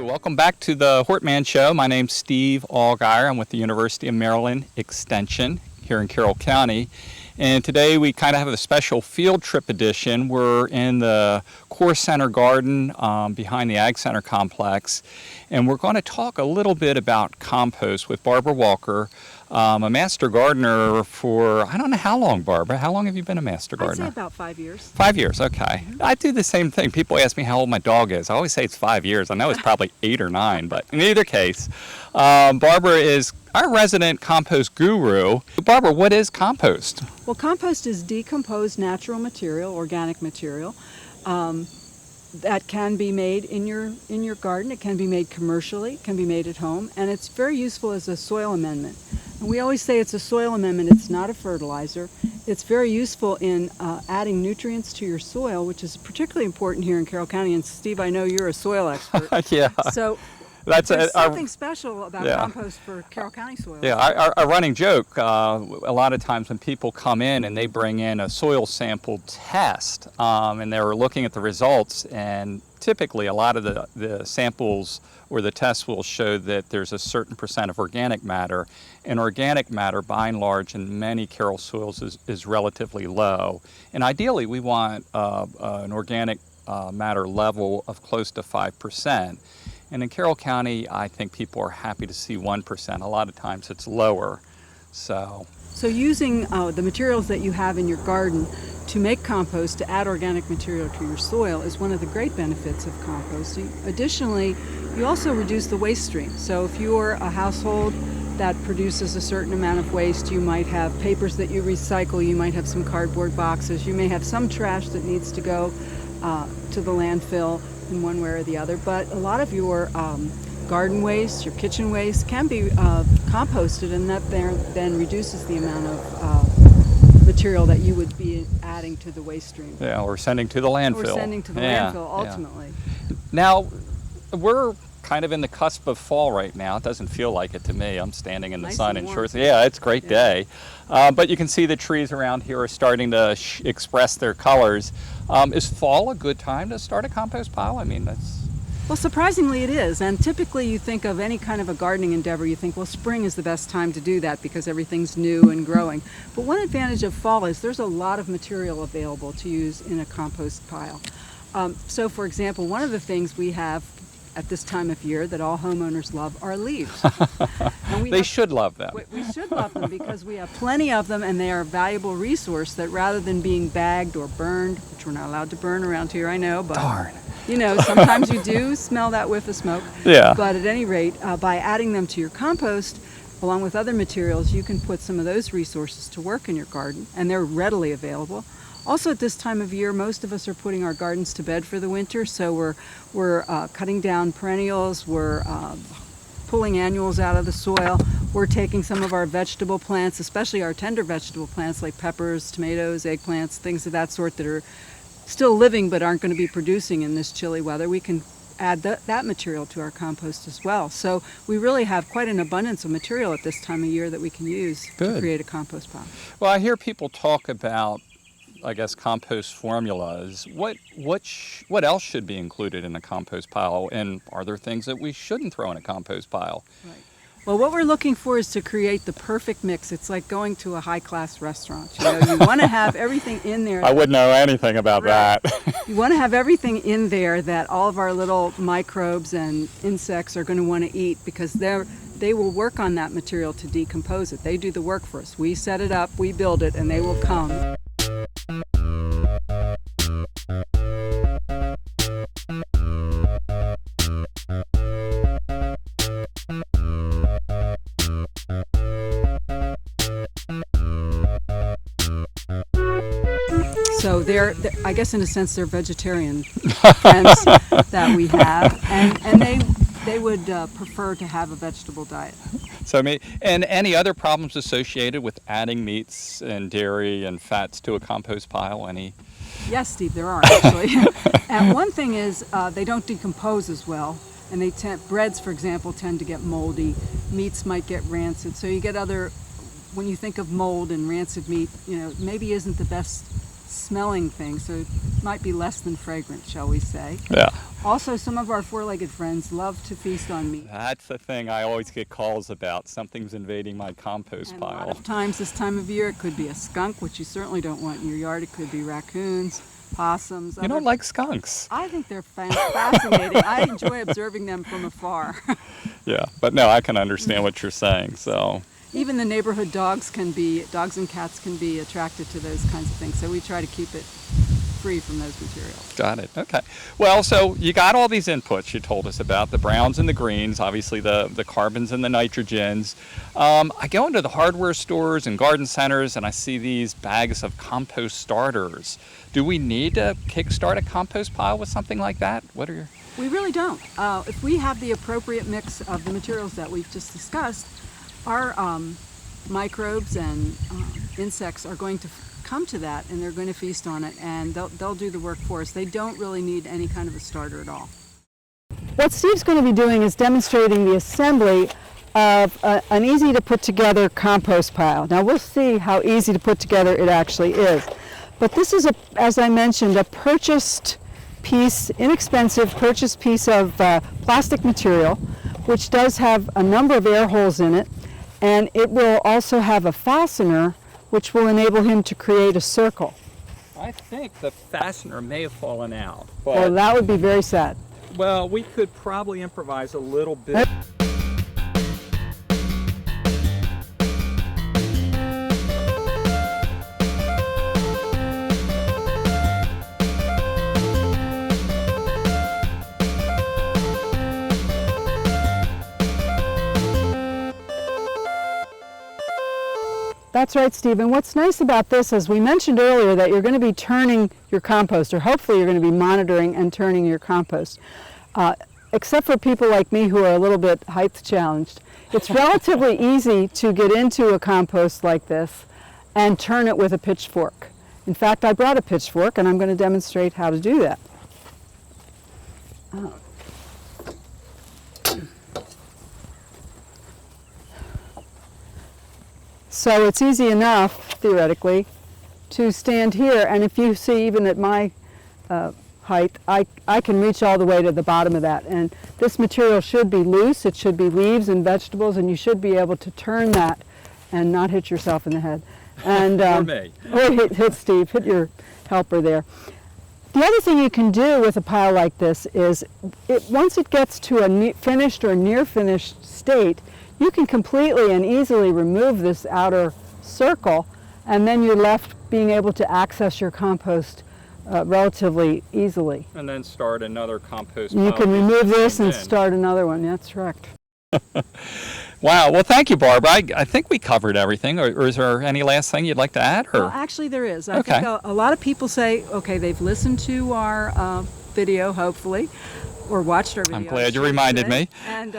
welcome back to the Hortman Show. My name's Steve Allgeier. I'm with the University of Maryland Extension here in Carroll County. And today we kind of have a special field trip edition. We're in the Core Center garden behind the Ag Center complex. And we're going to talk a little bit about compost with Barbara Walker, a master gardener for, I don't know how long, Barbara. How long have you been a master gardener? I'd say about 5 years. 5 years, okay. I do the same thing. People ask me how old my dog is. I always say it's 5 years. I know it's probably 8 or 9, but in either case, Barbara is our resident compost guru. Barbara, what is compost? Well, compost is decomposed natural material, organic material, that can be made in your garden. It can be made commercially, it can be made at home, and it's very useful as a soil amendment. And we always say it's a soil amendment, it's not a fertilizer. It's very useful in adding nutrients to your soil, which is particularly important here in Carroll County. And Steve, I know you're a soil expert. Yeah. So that's there's something special about compost for Carroll County soil. Yeah, our running joke, a lot of times when people come in and they bring in a soil sample test and they're looking at the results, and typically a lot of the samples or the tests will show that there's a certain percent of organic matter, and organic matter by and large in many Carroll soils is relatively low. And ideally we want an organic matter level of close to 5%. And in Carroll County, I think people are happy to see 1%. A lot of times it's lower. So using the materials that you have in your garden to make compost, to add organic material to your soil, is one of the great benefits of composting. Additionally, you also reduce the waste stream. So if you're a household that produces a certain amount of waste, you might have papers that you recycle, you might have some cardboard boxes, you may have some trash that needs to go to the landfill in one way or the other, but a lot of your garden waste, your kitchen waste can be composted, and that then reduces the amount of material that you would be adding to the waste stream. Yeah, or sending to the landfill. Or sending to the landfill, ultimately. Yeah. Now, we're kind of in the cusp of fall right now. It doesn't feel like it to me. I'm standing in the sun in shorts. Yeah, it's a great day. But you can see the trees around here are starting to express their colors. Is fall a good time to start a compost pile? I mean, that's... Well, surprisingly it is, and typically you think of any kind of a gardening endeavor, you think, well, spring is the best time to do that because everything's new and growing. But one advantage of fall is there's a lot of material available to use in a compost pile. So, for example, one of the things we have at this time of year that all homeowners love are leaves. And they should love them. We should love them because we have plenty of them, and they are a valuable resource that rather than being bagged or burned, which we're not allowed to burn around here, I know, but darn. You know, sometimes you do smell that whiff of smoke. Yeah. But at any rate, by adding them to your compost, along with other materials, you can put some of those resources to work in your garden, and they're readily available. Also, at this time of year, most of us are putting our gardens to bed for the winter, so we're cutting down perennials, we're pulling annuals out of the soil, we're taking some of our vegetable plants, especially our tender vegetable plants like peppers, tomatoes, eggplants, things of that sort that are still living but aren't going to be producing in this chilly weather. We can add that material to our compost as well. So we really have quite an abundance of material at this time of year that we can use to create a compost pile. Well, I hear people talk about, I guess, compost formulas. What else should be included in a compost pile, and are there things that we shouldn't throw in a compost pile? Right. Well, what we're looking for is to create the perfect mix. It's like going to a high-class restaurant. You know, you want to have everything in there. I wouldn't know anything about that. You want to have everything in there that all of our little microbes and insects are going to want to eat, because they will work on that material to decompose it. They do the work for us. We set it up, we build it, and they will come. So I guess in a sense, they're vegetarian friends that we have, and they would prefer to have a vegetable diet. So, and any other problems associated with adding meats and dairy and fats to a compost pile? Any? Yes, Steve, there are actually. And one thing is they don't decompose as well, and breads, for example, tend to get moldy. Meats might get rancid. So you get when you think of mold and rancid meat, you know, maybe isn't the best smelling thing, so it might be less than fragrant, shall we say. Yeah. Also, some of our four-legged friends love to feast on meat. That's the thing I always get calls about. Something's invading my compost And pile. a lot of times this time of year, it could be a skunk, which you certainly don't want in your yard. It could be raccoons, possums. You don't like skunks. I think they're fascinating. I enjoy observing them from afar. Yeah, but no, I can understand what you're saying. So Even the neighborhood dogs and cats can be attracted to those kinds of things. So we try to keep it free from those materials. got it. Okay. Well, so you got all these inputs you told us about, the browns and the greens, obviously the carbons and the nitrogens. I go into the hardware stores and garden centers and I see these bags of compost starters. Do we need to kickstart a compost pile with something like that? What are your... We really don't. If we have the appropriate mix of the materials that we've just discussed, our microbes and insects are going to come to that, and they're going to feast on it, and they'll do the work for us. They don't really need any kind of a starter at all. What Steve's going to be doing is demonstrating the assembly of an easy to put together compost pile. Now we'll see how easy to put together it actually is. But this is, as I mentioned, a inexpensive purchased piece of plastic material, which does have a number of air holes in it, and it will also have a fastener which will enable him to create a circle. I think the fastener may have fallen out. But, Well, that would be very sad. well, we could probably improvise a little bit. That's right, Steve. And what's nice about this, as we mentioned earlier, that you're going to be turning your compost, or hopefully you're going to be monitoring and turning your compost. Except for people like me who are a little bit height challenged, it's relatively easy to get into a compost like this and turn it with a pitchfork. In fact, I brought a pitchfork and I'm going to demonstrate how to do that. So it's easy enough, theoretically, to stand here, and if you see, even at my height, I can reach all the way to the bottom of that. And this material should be loose, it should be leaves and vegetables, and you should be able to turn that and not hit yourself in the head. And, Or me. Or hit Steve, hit your helper there. The other thing you can do with a pile like this is, once it gets to a finished or near finished state, you can completely and easily remove this outer circle, and then you're left being able to access your compost relatively easily. And then start another compost You pile. can remove this and in. start another one. That's correct. Wow. Well, thank you, Barbara. I think we covered everything. Or is there any last thing you'd like to add? Or? Well, actually there is. I Okay. think a lot of people say, okay, they've listened to our video, hopefully, or watched our video. I'm glad you reminded me. And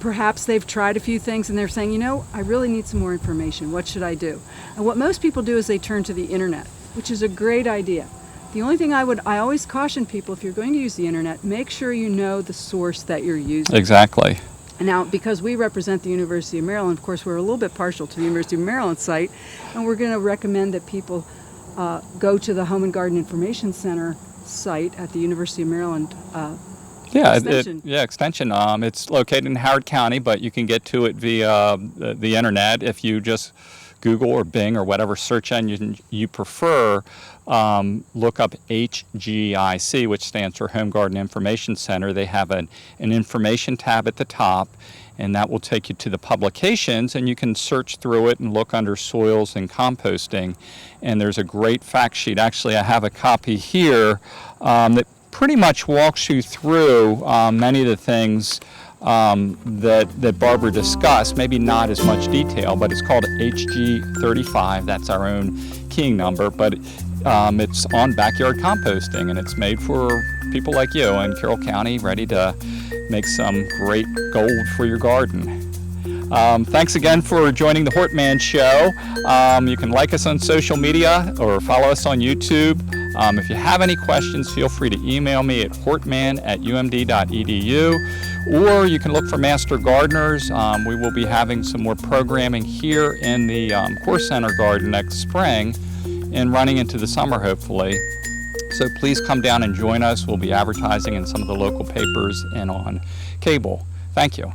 perhaps they've tried a few things and they're saying, you know, I really need some more information. What should I do? And what most people do is they turn to the internet, which is a great idea. The only thing I always caution people, if you're going to use the internet, make sure you know the source that you're using. Exactly. Now, because we represent the University of Maryland, of course, we're a little bit partial to the University of Maryland site, and we're going to recommend that people go to the Home and Garden Information Center site at the University of Maryland extension. Extension. It's located in Howard County, but you can get to it via the internet if you just Google or Bing or whatever search engine you prefer. Look up HGIC, which stands for Home Garden Information Center. They have an information tab at the top, and that will take you to the publications, and you can search through it and look under soils and composting. And there's a great fact sheet. Actually, I have a copy here that pretty much walks you through many of the things that Barbara discussed, maybe not as much detail, but it's called HG35. That's our own keying number, but it's on backyard composting, and it's made for people like you in Carroll County ready to make some great gold for your garden. Thanks again for joining the Hortman Show. You can like us on social media or follow us on YouTube. If you have any questions, feel free to email me at hortman@umd.edu, or you can look for Master Gardeners. We will be having some more programming here in the Core Center Garden next spring and running into the summer, hopefully. So please come down and join us. We'll be advertising in some of the local papers and on cable. Thank you.